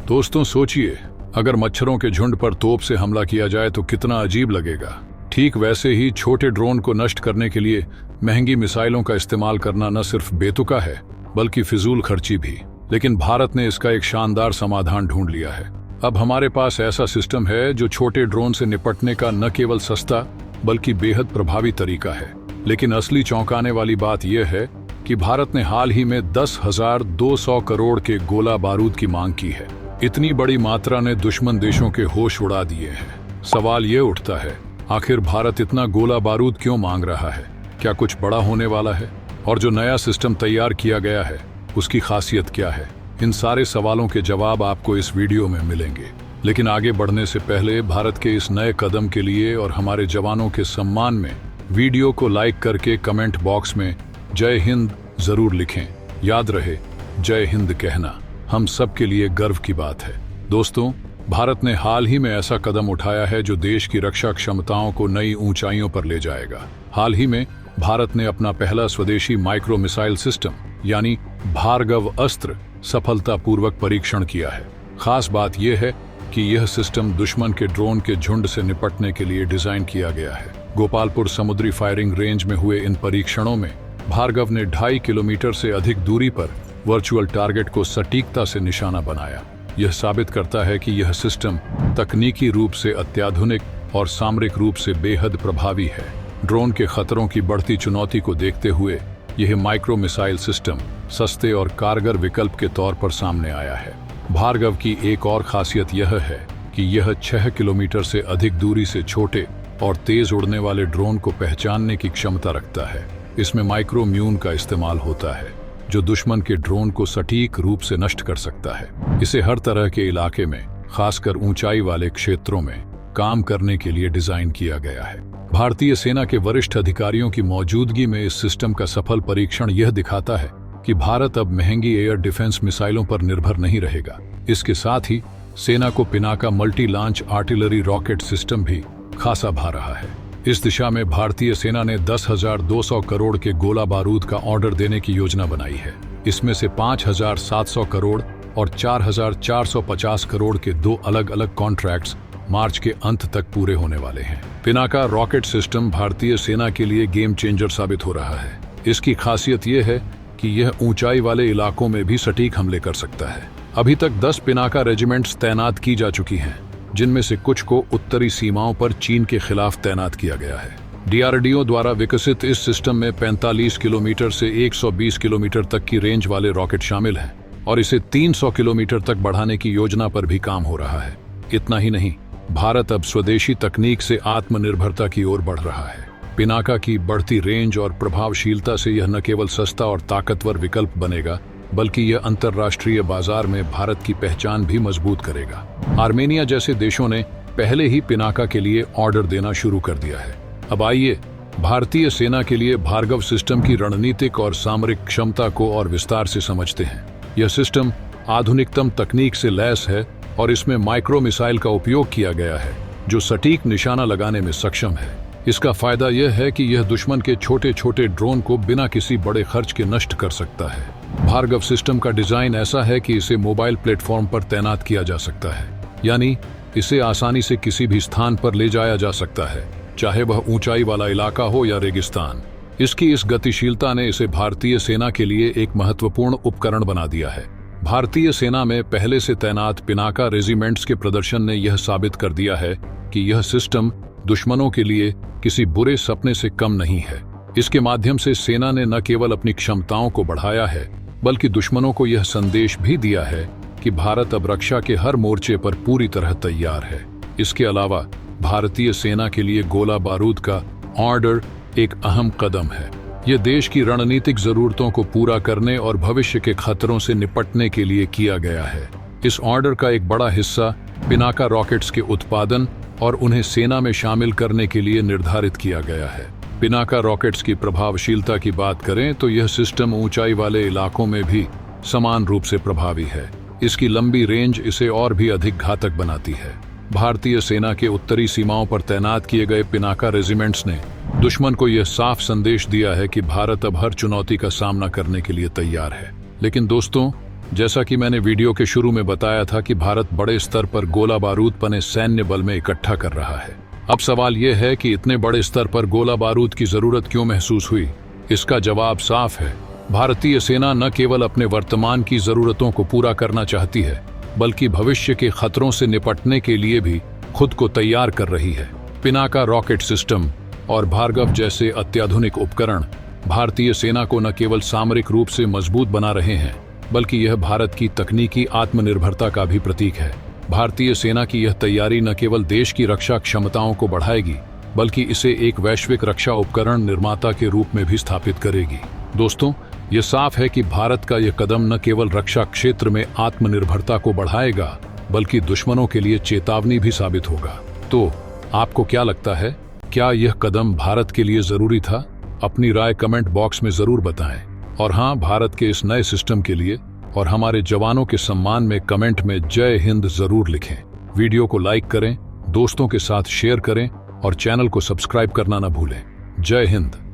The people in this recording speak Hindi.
दोस्तों सोचिए, अगर मच्छरों के झुंड पर तोप से हमला किया जाए तो कितना अजीब लगेगा। ठीक वैसे ही छोटे ड्रोन को नष्ट करने के लिए महंगी मिसाइलों का इस्तेमाल करना न सिर्फ बेतुका है बल्कि फिजूल खर्ची भी। लेकिन भारत ने इसका एक शानदार समाधान ढूंढ लिया है। अब हमारे पास ऐसा सिस्टम है जो छोटे ड्रोन से निपटने का न केवल सस्ता बल्कि बेहद प्रभावी तरीका है। लेकिन असली चौंकाने वाली बात यह है कि भारत ने हाल ही में 10,200 करोड़ के गोला बारूद की मांग की है। इतनी बड़ी मात्रा ने दुश्मन देशों के होश उड़ा दिए हैं। सवाल ये उठता है, आखिर भारत इतना गोला बारूद क्यों मांग रहा है? क्या कुछ बड़ा होने वाला है? और जो नया सिस्टम तैयार किया गया है उसकी खासियत क्या है? इन सारे सवालों के जवाब आपको इस वीडियो में मिलेंगे। लेकिन आगे बढ़ने से पहले भारत के इस नए कदम के लिए और हमारे जवानों के सम्मान में वीडियो को लाइक करके कमेंट बॉक्स में जय हिंद जरूर लिखें। याद रहे, जय हिंद कहना हम सब के लिए गर्व की बात है। दोस्तों, भारत ने हाल ही में ऐसा कदम उठाया है जो देश की रक्षा क्षमताओं को नई ऊंचाइयों पर ले जाएगा। हाल ही में भारत ने अपना पहला स्वदेशी माइक्रो मिसाइल सिस्टम यानी भार्गव अस्त्र सफलतापूर्वक परीक्षण किया है। खास बात यह है कि यह सिस्टम दुश्मन के ड्रोन के झुंड से निपटने के लिए डिजाइन किया गया है। गोपालपुर समुद्री फायरिंग रेंज में हुए इन परीक्षणों में भार्गव ने 2.5 किलोमीटर से अधिक दूरी पर वर्चुअल टारगेट को सटीकता से निशाना बनाया। यह साबित करता है कि यह सिस्टम तकनीकी रूप से अत्याधुनिक और सामरिक रूप से बेहद प्रभावी है। ड्रोन के खतरों की बढ़ती चुनौती को देखते हुए यह माइक्रो मिसाइल सिस्टम सस्ते और कारगर विकल्प के तौर पर सामने आया है। भार्गव की एक और खासियत यह है कि यह 6 किलोमीटर से अधिक दूरी से छोटे और तेज उड़ने वाले ड्रोन को पहचानने की क्षमता रखता है। इसमें माइक्रोम्यून का इस्तेमाल होता है जो दुश्मन के ड्रोन को सटीक रूप से नष्ट कर सकता है। इसे हर तरह के इलाके में, खासकर ऊंचाई वाले क्षेत्रों में काम करने के लिए डिजाइन किया गया है। भारतीय सेना के वरिष्ठ अधिकारियों की मौजूदगी में इस सिस्टम का सफल परीक्षण यह दिखाता है कि भारत अब महंगी एयर डिफेंस मिसाइलों पर निर्भर नहीं रहेगा। इसके साथ ही सेना को Pinaka multi launch artillery rocket system भी खासा भा रहा है। इस दिशा में भारतीय सेना ने 10,200 करोड़ के गोला बारूद का ऑर्डर देने की योजना बनाई है। इसमें से 5,700 करोड़ और 4,450 करोड़ के 2 अलग अलग कॉन्ट्रैक्ट्स मार्च के अंत तक पूरे होने वाले हैं। पिनाका रॉकेट सिस्टम भारतीय सेना के लिए गेम चेंजर साबित हो रहा है। इसकी खासियत यह है कि यह ऊंचाई वाले इलाकों में भी सटीक हमले कर सकता है। अभी तक 10 पिनाका रेजिमेंट्स तैनात की जा चुकी हैं, जिनमें से कुछ को उत्तरी सीमाओं पर चीन के खिलाफ तैनात किया गया है। DRDO द्वारा विकसित इस सिस्टम में 45 किलोमीटर से 120 किलोमीटर तक की रेंज वाले रॉकेट शामिल हैं और इसे 300 किलोमीटर तक बढ़ाने की योजना पर भी काम हो रहा है। इतना ही नहीं, भारत अब स्वदेशी तकनीक से आत्मनिर्भरता की ओर बढ़ रहा है। पिनाका की बढ़ती रेंज और प्रभावशीलता से यह न केवल सस्ता और ताकतवर विकल्प बनेगा बल्कि यह अंतर्राष्ट्रीय बाजार में भारत की पहचान भी मजबूत करेगा। आर्मेनिया जैसे देशों ने पहले ही पिनाका के लिए ऑर्डर देना शुरू कर दिया है। अब आइए भारतीय सेना के लिए भार्गव सिस्टम की रणनीतिक और सामरिक क्षमता को और विस्तार से समझते हैं। यह सिस्टम आधुनिकतम तकनीक से लैस है और इसमें माइक्रो मिसाइल का उपयोग किया गया है जो सटीक निशाना लगाने में सक्षम है। इसका फायदा यह है कि यह दुश्मन के छोटे छोटे ड्रोन को बिना किसी बड़े खर्च के नष्ट कर सकता है। भार्गव सिस्टम का डिजाइन ऐसा है कि इसे मोबाइल प्लेटफॉर्म पर तैनात किया जा सकता है, यानी इसे आसानी से किसी भी स्थान पर ले जाया जा सकता है, चाहे वह ऊंचाई वाला इलाका हो या रेगिस्तान। इसकी इस गतिशीलता ने इसे भारतीय सेना के लिए एक महत्वपूर्ण उपकरण बना दिया है। भारतीय सेना में पहले से तैनात पिनाका रेजिमेंट्स के प्रदर्शन ने यह साबित कर दिया है कि यह सिस्टम दुश्मनों के लिए किसी बुरे सपने से कम नहीं है। इसके माध्यम से सेना ने न केवल अपनी क्षमताओं को बढ़ाया है बल्कि दुश्मनों को यह संदेश भी दिया है कि भारत अब रक्षा के हर मोर्चे पर पूरी तरह तैयार है। इसके अलावा भारतीय सेना के लिए गोला बारूद का ऑर्डर एक अहम कदम है। यह देश की रणनीतिक जरूरतों को पूरा करने और भविष्य के खतरों से निपटने के लिए किया गया है। इस ऑर्डर का एक बड़ा हिस्सा पिनाका रॉकेट्स के उत्पादन और उन्हें सेना में शामिल करने के लिए निर्धारित किया गया है। पिनाका रॉकेट्स की प्रभावशीलता की बात करें तो यह सिस्टम ऊंचाई वाले इलाकों में भी समान रूप से प्रभावी है। इसकी लंबी रेंज इसे और भी अधिक घातक बनाती है। भारतीय सेना के उत्तरी सीमाओं पर तैनात किए गए पिनाका रेजिमेंट्स ने दुश्मन को यह साफ संदेश दिया है कि भारत अब हर चुनौती का सामना करने के लिए तैयार है। लेकिन दोस्तों, जैसा कि मैंने वीडियो के शुरू में बताया था कि भारत बड़े स्तर पर गोला बारूद पने सैन्य बल में इकट्ठा कर रहा है। अब सवाल यह है कि इतने बड़े स्तर पर गोला बारूद की जरूरत क्यों महसूस हुई। इसका जवाब साफ है। भारतीय सेना न केवल अपने वर्तमान की जरूरतों को पूरा करना चाहती है, बल्कि भविष्य के खतरों से निपटने के लिए भी खुद को तैयार कर रही है। पिनाका रॉकेट सिस्टम और भार्गव जैसे अत्याधुनिक उपकरण भारतीय सेना को न केवल सामरिक रूप से मजबूत बना रहे हैं, बल्कि यह भारत की तकनीकी आत्मनिर्भरता का भी प्रतीक है। भारतीय सेना की यह तैयारी न केवल देश की रक्षा क्षमताओं को बढ़ाएगी, बल्कि इसे एक वैश्विक रक्षा उपकरण निर्माता के रूप में भी स्थापित करेगी। दोस्तों, ये साफ है कि भारत का यह कदम न केवल रक्षा क्षेत्र में आत्मनिर्भरता को बढ़ाएगा, बल्कि दुश्मनों के लिए चेतावनी भी साबित होगा। तो आपको क्या लगता है, क्या यह कदम भारत के लिए जरूरी था? अपनी राय कमेंट बॉक्स में जरूर बताएं। और हाँ, भारत के इस नए सिस्टम के लिए और हमारे जवानों के सम्मान में कमेंट में जय हिंद जरूर लिखें। वीडियो को लाइक करें, दोस्तों के साथ शेयर करें और चैनल को सब्सक्राइब करना न भूलें। जय हिंद।